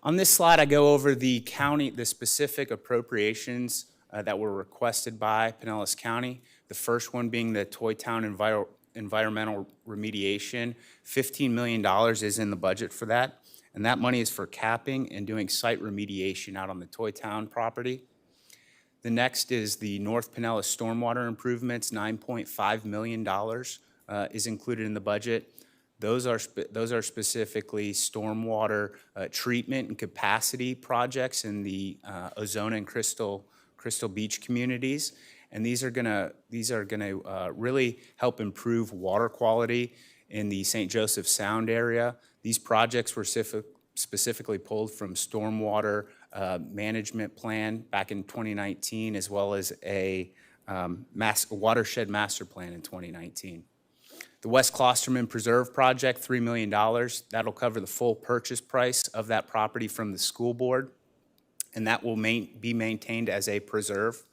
On this slide, I go over the specific appropriations that were requested by Pinellas County. The first one being the Toy Town environmental remediation. $15 million is in the budget for that, and that money is for capping and doing site remediation out on the Toy Town property. The next is the North Pinellas stormwater improvements. $9.5 million is included in the budget. Those are specifically stormwater treatment and capacity projects in the Ozona and Crystal Beach communities, and these are gonna really help improve water quality in the St. Joseph Sound area. These projects were specifically pulled from stormwater management plan back in 2019, as well as a watershed master plan in 2019. The West Klosterman Preserve Project, $3 million. That'll cover the full purchase price of that property from the school board, and that will be maintained as a preserve.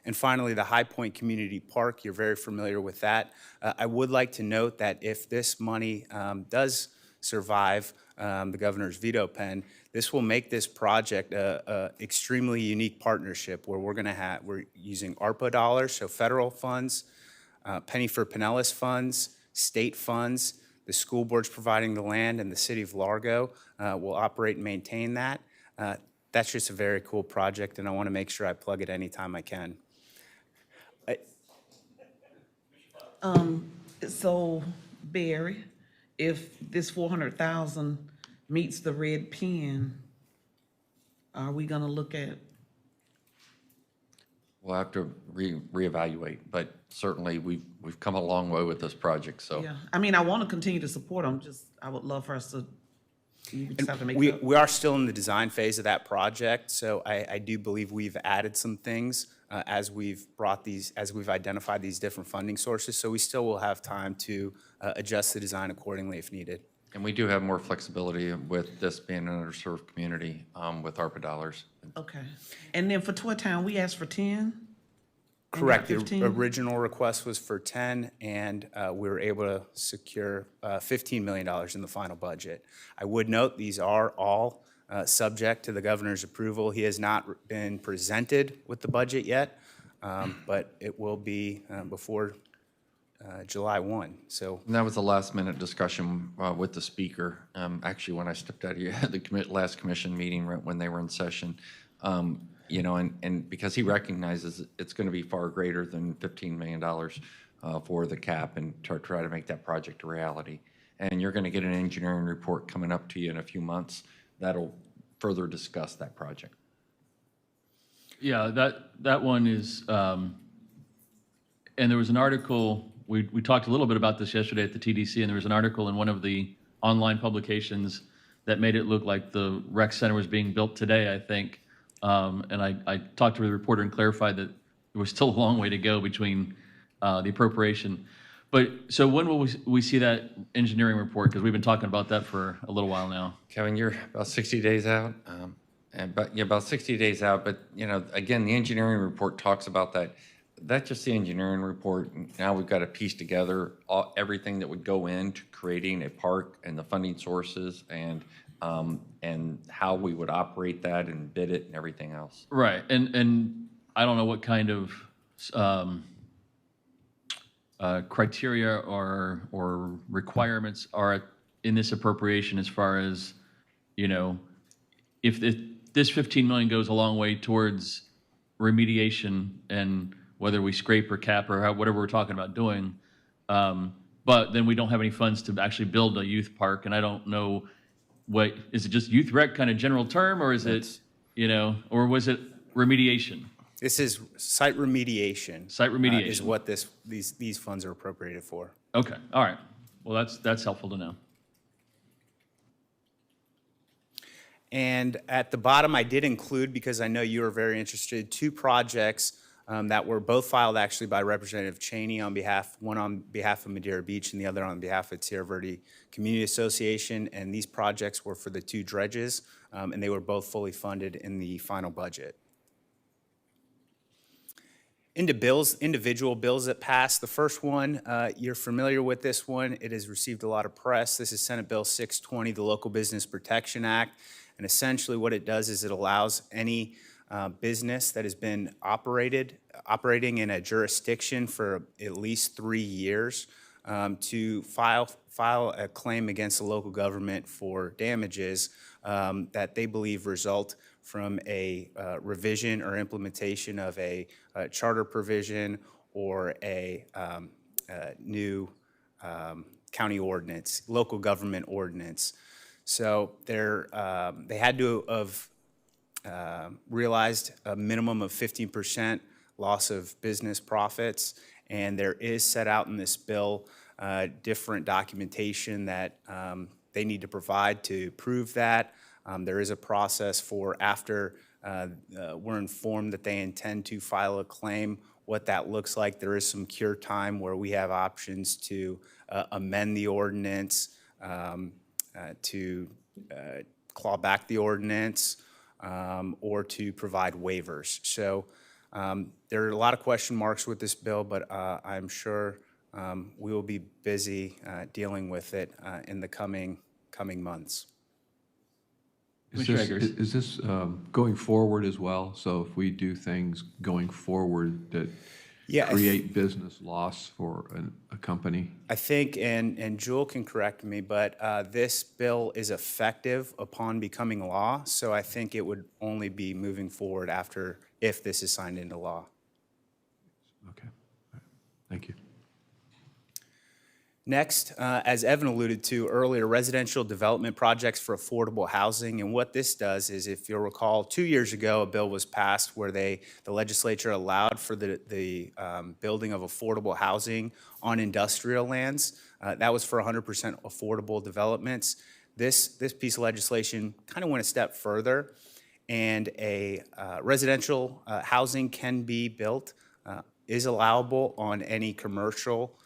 And finally, the High Point Community Park, you're very familiar with that. I would like to note that if this money does survive the governor's veto pen, this will make this project a extremely unique partnership where we're using ARPA dollars, so federal funds, Penny for Pinellas funds, state funds, the school board's providing the land, and the city of Largo will operate and maintain that. That's just a very cool project, and I want to make sure I plug it anytime I can. So, Barry, if this 400,000 meets the red pen, are we gonna look at? We'll have to reevaluate, but certainly we've come a long way with this project, so. Yeah, I mean, I want to continue to support them, I would love for us to, you just have to make it up. We are still in the design phase of that project, so I do believe we've added some things as we've identified these different funding sources, so we still will have time to adjust the design accordingly if needed. And we do have more flexibility with this being an underserved community with ARPA dollars. Okay, and then for Toy Town, we asked for 10? Correct. The 15? original request was for 10, and we were able to secure $15 million in the final budget. I would note these are all subject to the governor's approval. He has not been presented with the budget yet, but it will be before July 1. So And that was a last-minute discussion with the speaker. Actually, when I stepped out of the last commission meeting right when they were in session, you know, and because he recognizes it's going to be far greater than $15 million for the cap, and try to make that project a reality. And you're going to get an engineering report coming up to you in a few months that'll further discuss that project. Yeah, that one is, and there was an article, we talked a little bit about this yesterday at the TDC, and there was an article in one of the online publications that made it look like the rec center was being built today, I think. And I talked to the reporter and clarified that there was still a long way to go between the appropriation. But so when will we see that engineering report? Because we've been talking about that for a little while now. Kevin, you're about 60 days out, about 60 days out. But you know, again, the engineering report talks about that. That's just the engineering report. Now we've got to piece together everything that would go into creating a park and the funding sources and how we would operate that and bid it and everything else. Right, and I don't know what kind of criteria or requirements are in this appropriation as far as, you know, if this 15 million goes a long way towards remediation and whether we scrape or cap or whatever we're talking about doing, but then we don't have any funds to actually build a youth park, and I don't know, what is it, just youth rec kind of general term, or is it, you know, or was it remediation? this is site remediation. Site remediation is what these funds are appropriated for. Okay, all right. Well, that's helpful to know. And at the bottom, I did include, because I know you are very interested, two projects that were both filed actually by Representative Cheney one on behalf of Madeira Beach and the other on behalf of Tierra Verde Community Association. And these projects were for the two dredges, and they were both fully funded in the final budget. Into bills, individual bills that passed. The first one, you're familiar with this one. It has received a lot of press. This is Senate Bill 620, the Local Business Protection Act. And essentially what it does is it allows any business that has been operating in a jurisdiction for at least 3 years to file a claim against the local government for damages that they believe result from a revision or implementation of a charter provision or a new county ordinance, local government ordinance. So they had to have realized a minimum of 15% loss of business profits, and there is set out in this bill different documentation that they need to provide to prove that. There is a process for after we're informed that they intend to file a claim, what that looks like. There is some cure time where we have options to amend the ordinance, to claw back the ordinance, or to provide waivers. So there are a lot of question marks with this bill, but I'm sure we will be busy dealing with it in the coming months. Is this going forward as well? So if we do things going forward that create business loss for a company? I think, and Jewel can correct me, but this bill is effective upon becoming law, so I think it would only be moving forward if this is signed into law. Okay. All right. Thank you. Next, as Evan alluded to earlier, residential development projects for affordable housing. And what this does is, if you'll recall, 2 years ago, a bill was passed where the legislature allowed for the building of affordable housing on industrial lands. That was for 100% affordable developments. This piece of legislation kind of went a step further, and a residential housing can be built, is allowable on any commercial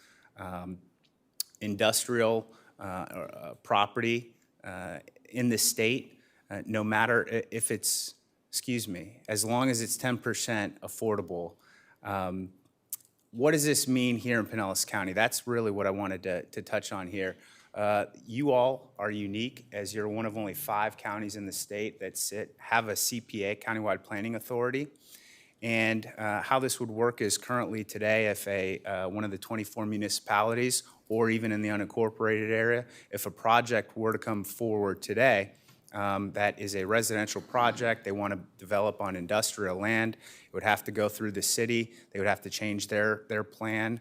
industrial property in the state, no matter if it's, as long as it's 10% affordable. What does this mean here in Pinellas County? That's really what I wanted to touch on here. You all are unique, as you're one of only 5 counties in the state that have a CPA, Countywide Planning Authority. And how this would work is currently today, if one of the 24 municipalities, or even in the unincorporated area, if a project were to come forward today that is a residential project, they want to develop on industrial land, it would have to go through the city, they would have to change their plan.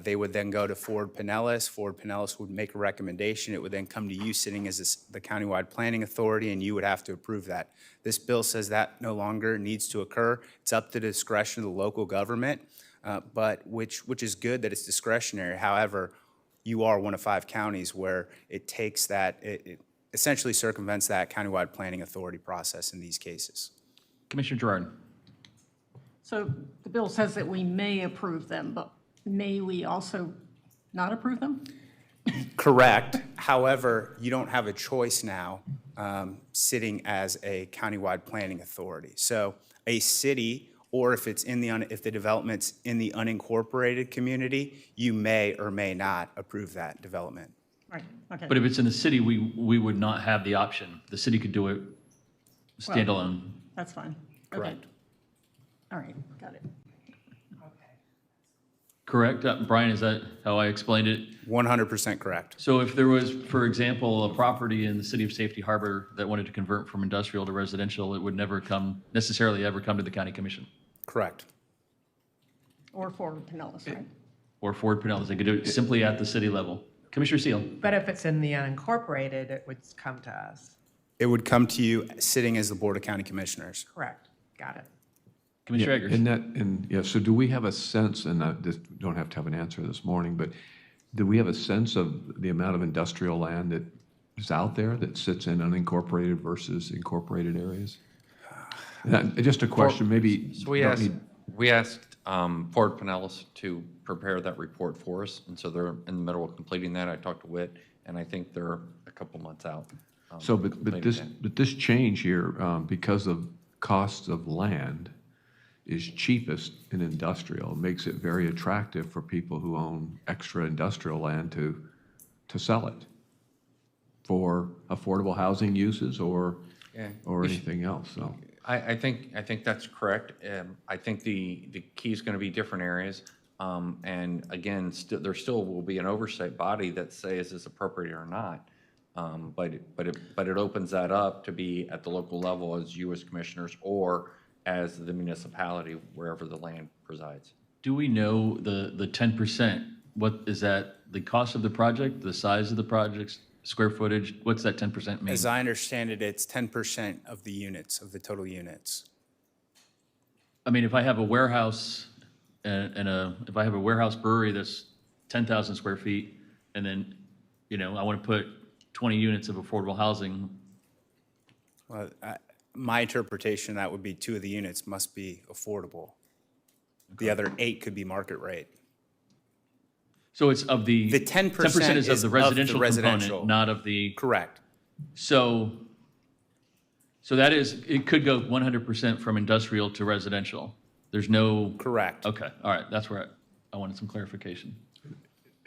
They would then go to Ford Pinellas. Ford Pinellas would make a recommendation. It would then come to you sitting as the Countywide Planning Authority, and you would have to approve that. This bill says that no longer needs to occur. It's up to the discretion of the local government, but which is good that it's discretionary. However, you are one of 5 counties where it takes that, it essentially circumvents that Countywide Planning Authority process in these cases. Commissioner Gerard. So the bill says that we may approve them, but may we also not approve them? Correct. However, you don't have a choice now sitting as a Countywide Planning Authority. So a city, or if it's if the development's in the unincorporated community, you may or may not approve that development. Right, okay. But if it's in the city, we would not have the option. The city could do it standalone. That's fine. Okay. Correct. All right, got it. Correct? Brian, is that how I explained it? 100% correct. So if there was, for example, a property in the city of Safety Harbor that wanted to convert from industrial to residential, it would never necessarily ever come to the county commission. Correct. Or for Pinellas, right? Or Ford Pinellas, they could do it simply at the city level. Commissioner Seal. But if it's in the unincorporated, it would come to us. It would come to you sitting as the Board of County Commissioners. Correct. Got it. Commissioner Eggers. So do we have a sense, and I don't have to have an answer this morning, but do we have a sense of the amount of industrial land that is out there that sits in unincorporated versus incorporated areas? Just a question, maybe. So we asked Ford Pinellas to prepare that report for us, and so they're in the middle of completing that. I talked to Whit, and I think they're a couple months out. But this change here, because of costs of land, is cheapest in industrial. It makes it very attractive for people who own extra industrial land to sell it for affordable housing uses or Yeah. or anything else, so. I think that's correct. I think the key is going to be different areas. And again, there still will be an oversight body that says is this appropriate or not. But it opens that up to be at the local level as you as commissioners or as the municipality, wherever the land presides. Do we know the 10%? What is that, the cost of the project, the size of the project, square footage? What's that 10% mean? As I understand it, it's 10% of the units, of the total units. I mean, if I have a warehouse if I have a warehouse brewery that's 10,000 square feet, and then, I want to put 20 units of affordable housing, Well, my interpretation, that would be 2 of the units must be affordable. The other 8 could be market rate. so it's of the. The 10% 10% is of is the of the residential residential. component, not of the. Correct. So that is, it could go 100% from industrial to residential. There's no. Correct. Okay, all right, that's where I wanted some clarification.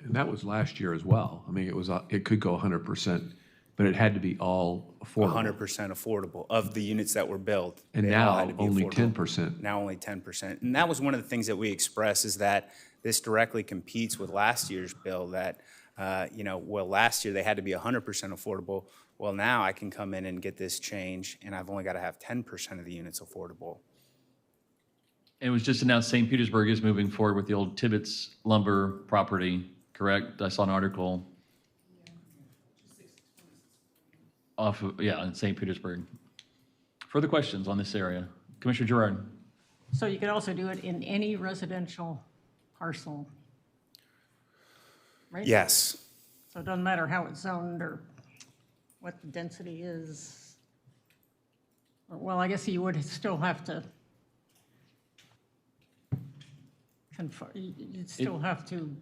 And that was last year as well. I mean, it could go 100%, but it had to be all affordable. 100% affordable of the units that were built. And they all now had to be only affordable. 10%. Now only 10%. And that was one of the things that we expressed, is that this directly competes with last year's bill that, last year they had to be 100% affordable. Well, now I can come in and get this change, and I've only got to have 10% of the units affordable. It was just announced St. Petersburg is moving forward with the old Tibbetts lumber property, correct? I saw an article in St. Petersburg. Further questions on this area? Commissioner Gerard? So you could also do it in any residential parcel, right? Yes. So it doesn't matter how it's zoned or what the density is. Well, I guess you would still have to you'd still have to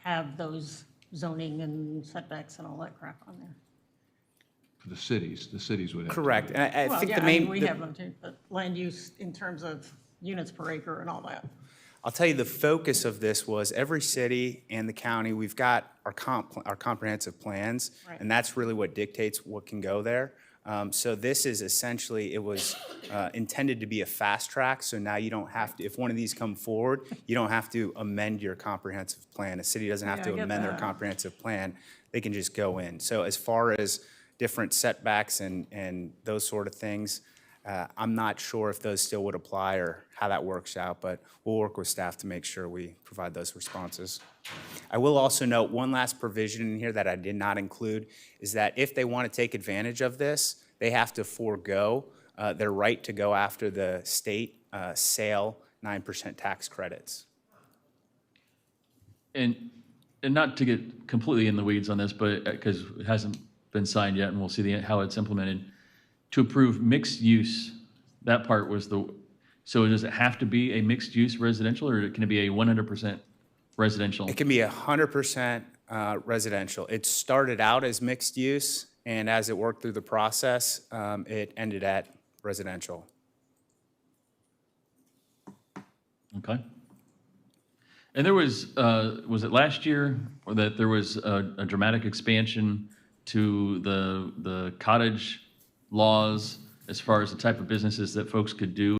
have those zoning and setbacks and all that crap on there. For the cities would have. to Correct. do And it. I think Well, the yeah, main. we the- have them too, but land use in terms of units per acre and all that. I'll tell you, the focus of this was every city and the county, we've got our comprehensive plans, Right. and that's really what dictates what can go there. So this is essentially, it was intended to be a fast track, so now you don't have to, if one of these come forward, you don't have to amend your comprehensive plan. A city doesn't have Yeah, to I get amend their that. comprehensive plan, they can just go in. So as far as different setbacks and those sort of things, I'm not sure if those still would apply or how that works out, but we'll work with staff to make sure we provide those responses. I will also note one last provision in here that I did not include is that if they want to take advantage of this, they have to forego their right to go after the state sale 9% tax credits. And not to get completely in the weeds on this, but because it hasn't been signed yet, and we'll see how it's implemented. To approve mixed use, that part was so does it have to be a mixed use residential, or can it be a 100% residential? It can be 100% residential. It started out as mixed use, and as it worked through the process, it ended at residential. Okay. And there was it last year, or that there was a dramatic expansion to the cottage laws as far as the type of businesses that folks could do